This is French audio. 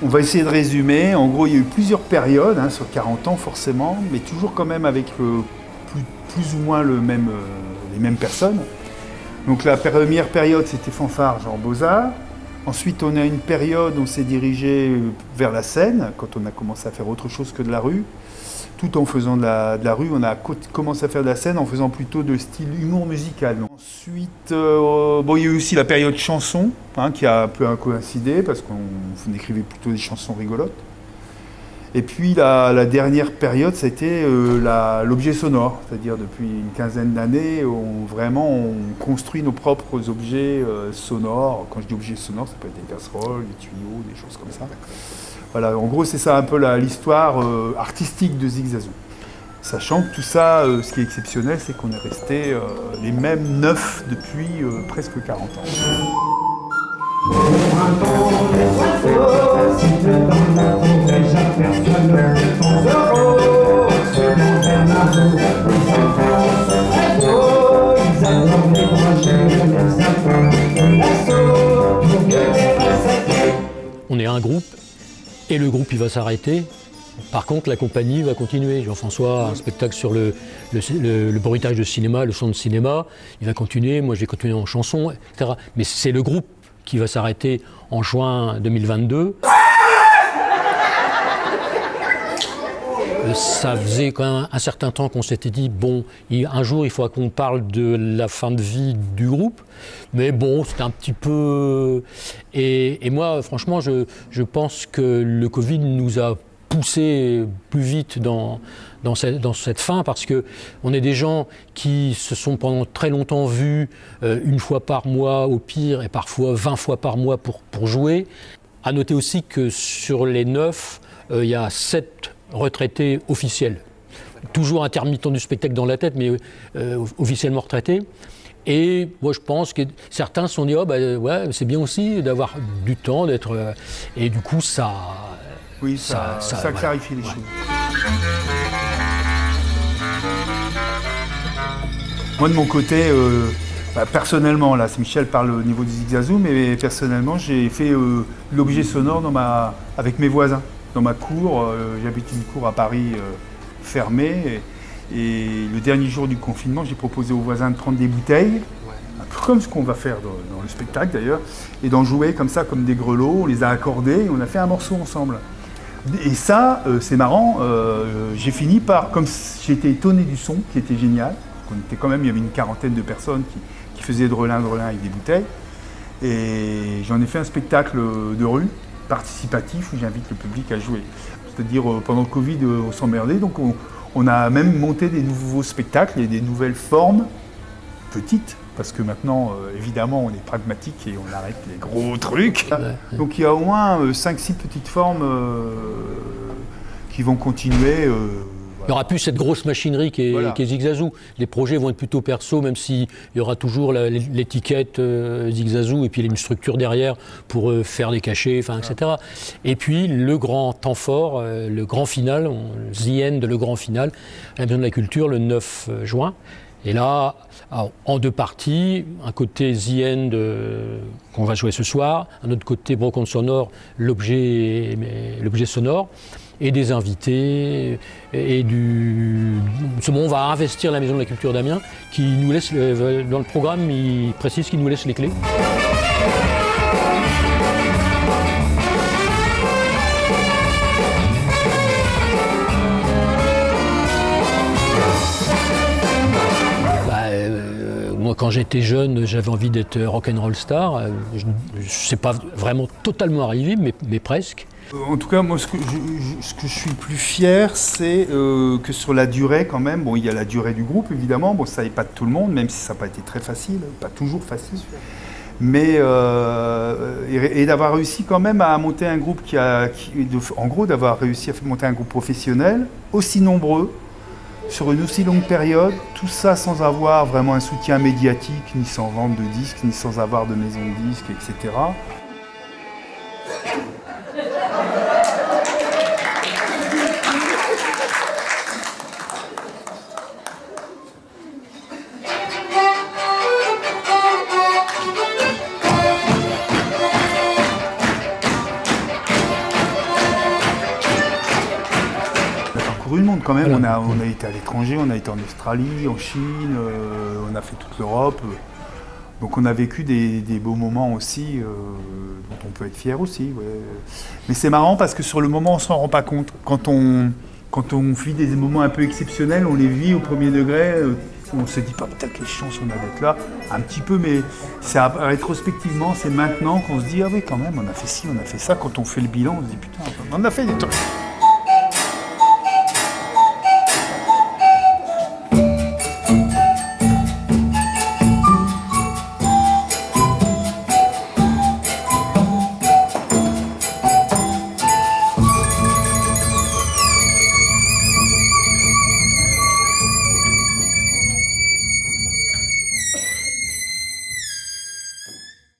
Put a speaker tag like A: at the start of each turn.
A: On va essayer de résumer. En gros, il y a eu plusieurs périodes, sur 40 ans forcément, mais toujours quand même avec plus ou moins les mêmes personnes. Donc la première période, c'était fanfare, genre Beaux-Arts. Ensuite, on a une période où on s'est dirigé vers la scène, quand on a commencé à faire autre chose que de la rue. Tout en faisant de la rue, on a commencé à faire de la scène en faisant plutôt de style humour musical. Ensuite, il y a eu aussi la période chanson, qui a un peu coïncidé, parce qu'on écrivait plutôt des chansons rigolotes. Et puis la dernière période, ça a été l'objet sonore, c'est-à-dire depuis une quinzaine d'années, on construit nos propres objets sonores. Quand je dis objets sonores, ça peut être des casseroles, des tuyaux, des choses comme ça. Voilà, en gros, c'est ça un peu l'histoire artistique de Zigzazou. Sachant que tout ça, ce qui est exceptionnel, c'est qu'on est resté les mêmes 9 depuis presque 40 ans.
B: On est un groupe et le groupe il va s'arrêter. Par contre, la compagnie va continuer. Jean-François a un spectacle sur le bruitage de cinéma, le son de cinéma. Il va continuer, moi je vais continuer en chanson, etc. Mais c'est le groupe qui va s'arrêter en juin 2022. Ça faisait quand même un certain temps qu'on s'était dit, bon, un jour il faudra qu'on parle de la fin de vie du groupe. Mais bon, c'était un petit peu... Et moi, franchement, je pense que le Covid nous a poussé plus vite dans cette fin, parce qu'on est des gens qui se sont pendant très longtemps vus une fois par mois au pire, et parfois 20 fois par mois pour jouer. À noter aussi que sur les 9, il y a 7 retraités officiels. Toujours intermittents du spectacle dans la tête, mais officiellement retraités. Et moi, je pense que certains se sont dit, ouais, c'est bien aussi d'avoir du temps, d'être... et du coup, ça...
A: Oui, ça clarifie les choses. Moi, de mon côté, personnellement, là, Michel parle au niveau du Zigzazou, mais personnellement, j'ai fait l'objet sonore avec mes voisins. Dans ma cour, j'habite une cour à Paris fermée, et le dernier jour du confinement, j'ai proposé aux voisins de prendre des bouteilles, un peu comme ce qu'on va faire dans le spectacle d'ailleurs, et d'en jouer comme ça, comme des grelots. On les a accordés et on a fait un morceau ensemble. Et ça, c'est marrant, j'ai fini par, comme j'ai été étonné du son, qui était génial, il y avait une quarantaine de personnes qui faisaient drelin avec des bouteilles, et j'en ai fait un spectacle de rue, participatif, où j'invite le public à jouer. C'est-à-dire, pendant le Covid, on s'emmerdait, donc on a même monté des nouveaux spectacles et des nouvelles formes, petites, parce que maintenant, évidemment, on est pragmatique et on arrête les gros trucs. Ouais. Donc il y a au moins 5-6 petites formes qui vont continuer.
B: Il n'y aura plus cette grosse machinerie qui est Zigzazou. Les projets vont être plutôt perso, même s'il y aura toujours l'étiquette Zigzazou, et puis il y a une structure derrière pour faire des cachets, etc. Et puis le grand temps fort, le grand final, The End, le grand final, à la Maison de la Culture, le 9 juin. Et là, en 2 parties, un côté The End qu'on va jouer ce soir, un autre côté Brocante sonore, l'objet sonore, et des invités, et on va investir la Maison de la Culture d'Amiens, qui nous laisse, dans le programme, il précise qu'il nous laisse les clés. Moi, quand j'étais jeune, j'avais envie d'être rock'n'roll star. C'est pas vraiment totalement arrivé, mais presque.
A: En tout cas, moi, ce que je suis plus fier, c'est que sur la durée, quand même, il y a la durée du groupe, évidemment. Ça épate tout le monde, même si ça n'a pas été très facile, pas toujours facile. Mais et d'avoir réussi quand même à monter un groupe d'avoir réussi à monter un groupe professionnel, aussi nombreux, sur une aussi longue période, tout ça sans avoir vraiment un soutien médiatique, ni sans vente de disques, ni sans avoir de maison de disques, etc. tour du monde quand même.
B: Voilà.
A: On a été à l'étranger, on a été en Australie, en Chine, on a fait toute l'Europe. Donc on a vécu des beaux moments aussi, dont on peut être fier aussi. Ouais. Mais c'est marrant parce que sur le moment, on s'en rend pas compte. Quand on vit des moments un peu exceptionnels, on les vit au premier degré. On se dit pas, putain, quelle chance on a d'être là. Un petit peu, mais rétrospectivement, c'est maintenant qu'on se dit, ah oui, quand même, on a fait ci, on a fait ça. Quand on fait le bilan, on se dit, putain, on a fait des trucs.